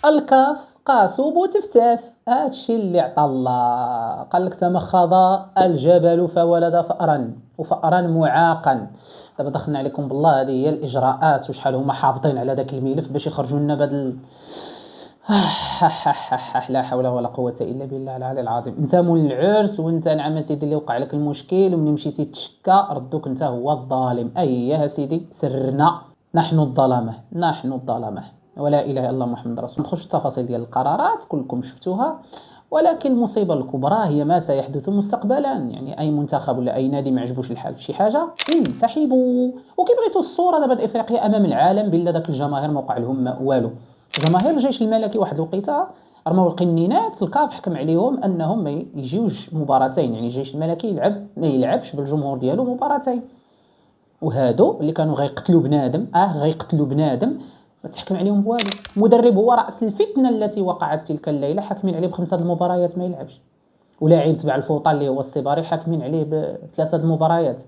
الكاف قاسو بوتفتاف، هادشي اللي عطا الله. قال لك تمخض الجبل فولد فأرا وفأرا معاقا. دابا دخلنا عليكم بالله، هذه هي الاجراءات وشحال هما حابطين على ذاك الملف باش يخرجوا لنا بدل. لا حول ولا قوة إلا بالله العلي العظيم. انت مول العرس وانت نعم سيدي اللي وقع لك المشكل، ومني مشيتي تشكى ردوك انت هو الظالم. اي يا سيدي سرنا، نحن الظلمة، نحن الظلمة. ولا إله إلا الله محمد رسول الله. نخش في التفاصيل ديال القرارات كلكم شفتوها، ولكن المصيبة الكبرى هي ما سيحدث مستقبلا. يعني أي منتخب ولا أي نادي ما عجبوش الحال في شي حاجة ينسحبوا. وكي بغيتوا الصورة دابا د إفريقيا أمام العالم بلا داك الجماهير ما وقع لهم والو. جماهير الجيش الملكي واحد الوقيته رماو القنينات، الكاف حكم عليهم انهم ما يجيوش مباراتين، يعني الجيش الملكي يلعب ما يلعبش بالجمهور ديالو مباراتين. وهادو اللي كانوا غيقتلوا بنادم، غيقتلوا بنادم، ما تحكم عليهم بوالو. المدرب هو راس الفتنه التي وقعت تلك الليله، حاكمين عليه بخمسه المباريات ما يلعبش. ولاعب تبع الفوطه اللي هو السيباري حاكمين عليه بثلاثه المباريات.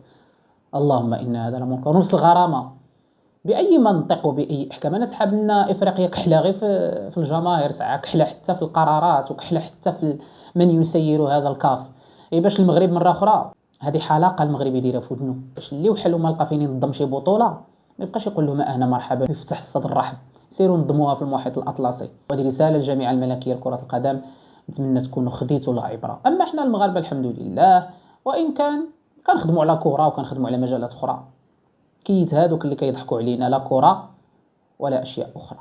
اللهم ان هذا لمنكر. نص الغرامه باي منطق وباي احكام؟ انا سحاب لنا افريقيا كحله غير في الجماهير، ساعه كحله حتى في القرارات وكحله حتى في من يسير هذا الكاف. اي باش المغرب مره اخرى هذه حلاقه المغرب يديرها في ودنو، باش اللي وحلو ما لقى فين ينظم شي بطوله ما يبقاش يقول لهم اهلا مرحبا يفتح الصدر الرحب، سيروا نظموها في المحيط الاطلسي. وهذه رساله للجامعه الملكيه لكره القدم، نتمنى تكونوا خديتوا العبره. اما احنا المغاربه الحمد لله، وان كان كنخدموا على كره وكنخدموا على مجالات اخرى، كيت هادوك اللي كيضحكوا علينا لا كره ولا اشياء اخرى.